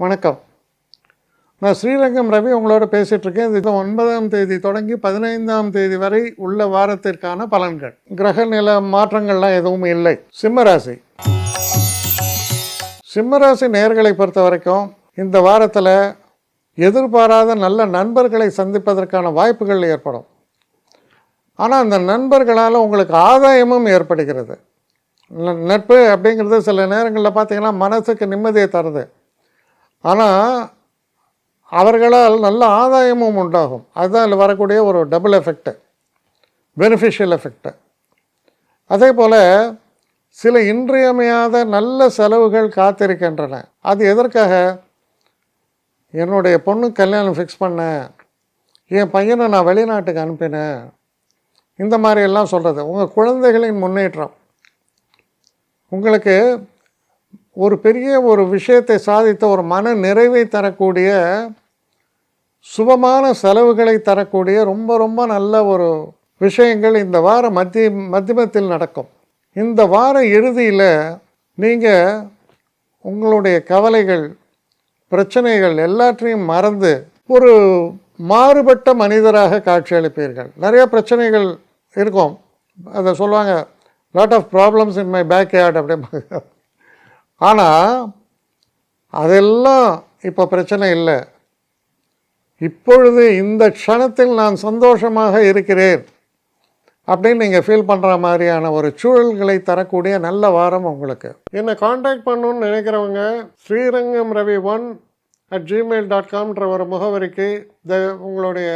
வணக்கம். நான் ஸ்ரீரங்கம் ரவி உங்களோட பேசிகிட்ருக்கேன். இது 9ஆம் தேதி தொடங்கி 15ஆம் தேதி வரை உள்ள வாரத்திற்கான பலன்கள். கிரக நில மாற்றங்கள்லாம் எதுவும் இல்லை. சிம்மராசி நேயர்களை பொறுத்த வரைக்கும் இந்த வாரத்தில் எதிர்பாராத நல்ல நண்பர்களை சந்திப்பதற்கான வாய்ப்புகள் ஏற்படும். ஆனால் அந்த நண்பர்களால் உங்களுக்கு ஆதாயமும் ஏற்படுகிறது. நட்பு அப்படிங்கிறது சில நேரங்களில் பார்த்திங்கன்னா மனசுக்கு நிம்மதியை தருது. ஆனால் அவர்களால் நல்ல ஆதாயமும் உண்டாகும். அதுதான் அதில் வரக்கூடிய ஒரு டபுள் எஃபெக்டு, பெனிஃபிஷியல் எஃபெக்டு. அதே போல் சில இன்றியமையாத நல்ல செலவுகள் காத்திருக்கின்றன. அது எதற்காக? என்னுடைய பொண்ணு கல்யாணம் ஃபிக்ஸ் பண்ணேன், என் பையனை நான் வெளிநாட்டுக்கு அனுப்பினேன், இந்த மாதிரியெல்லாம் சொல்கிறது. உங்கள் குழந்தைகளின் முன்னேற்றம், உங்களுக்கு ஒரு பெரிய ஒரு விஷயத்தை சாதித்த ஒரு மன நிறைவை தரக்கூடிய, சுபமான செலவுகளை தரக்கூடிய ரொம்ப ரொம்ப நல்ல ஒரு விஷயங்கள் இந்த வார மத்தியமத்தில் நடக்கும். இந்த வார இறுதியில் நீங்கள் உங்களுடைய கவலைகள், பிரச்சனைகள் எல்லாற்றையும் மறந்து ஒரு மாறுபட்ட மனிதராக காட்சியளிப்பீர்கள். நிறைய பிரச்சனைகள் இருக்கும். அதை சொல்லுவாங்க, lot of problems in my backyard அப்படிம்பாங்க. ஆனால் அதெல்லாம் இப்போ பிரச்சனை இல்லை. இப்பொழுது இந்த க்ஷணத்தில் நான் சந்தோஷமாக இருக்கிறேன் அப்படின்னு நீங்கள் ஃபீல் பண்ணுற மாதிரியான ஒரு சூழல்களை தரக்கூடிய நல்ல வாரம் உங்களுக்கு. என்னை காண்டாக்ட் பண்ணணுன்னு நினைக்கிறவங்க ஸ்ரீரங்கம் ரவி 1@gmail.com ஒரு முகவரிக்கு உங்களுடைய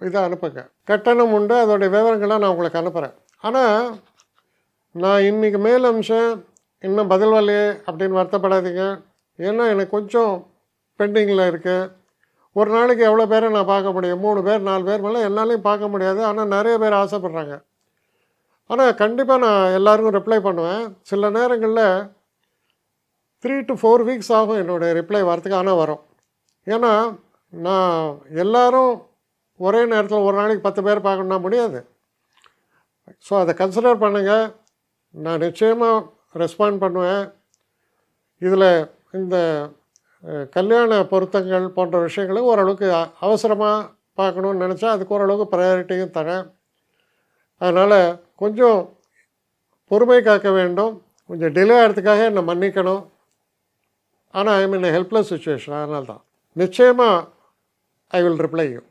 இதை அனுப்புங்க. கட்டணம் உண்டு, அதோடைய விவரங்களை நான் உங்களுக்கு அனுப்புகிறேன். ஆனால் நான் இன்றைக்கி மேல் அம்சம் இன்னும் பதில் வரலையே அப்படின்னு வருத்தப்படாதீங்க. ஏன்னா எனக்கு கொஞ்சம் பெண்டிங்கில் இருக்குது. ஒரு நாளைக்கு எவ்வளோ பேரை நான் பார்க்க முடியும்? 3 பேர் 4 பேர் மேலே என்னாலையும் பார்க்க முடியாது. ஆனால் நிறைய பேர் ஆசைப்பட்றாங்க. ஆனால் கண்டிப்பாக நான் எல்லாருக்கும் ரிப்ளை பண்ணுவேன். சில நேரங்களில் 3 to 4 வீக்ஸ் ஆகும் என்னுடைய ரிப்ளை வரத்துக்கு. ஆனால் வரும். ஏன்னா நான் எல்லோரும் ஒரே நேரத்தில் ஒரு நாளைக்கு 10 பேர் பார்க்கணுன்னா முடியாது. ஸோ அதை கன்சிடர் பண்ணுங்கள். நான் நிச்சயமாக ரெஸ்பாண்ட் பண்ணுவேன். இதில் இந்த கல்யாண பொருத்தங்கள் போன்ற விஷயங்களை ஓரளவுக்கு அவசரமாக பார்க்கணுன்னு நினச்சா அதுக்கு ஓரளவுக்கு ப்ரையாரிட்டியும் தரேன். அதனால் கொஞ்சம் பொறுமை காக்க வேண்டும். கொஞ்சம் டிலே ஆகிறதுக்காக என்னை மன்னிக்கணும். ஆனால் ஐ மீன் ஹெல்ப்லெஸ் சுச்சுவேஷன். அதனால தான் நிச்சயமாக ஐ வில் ரிப்ளை யூ.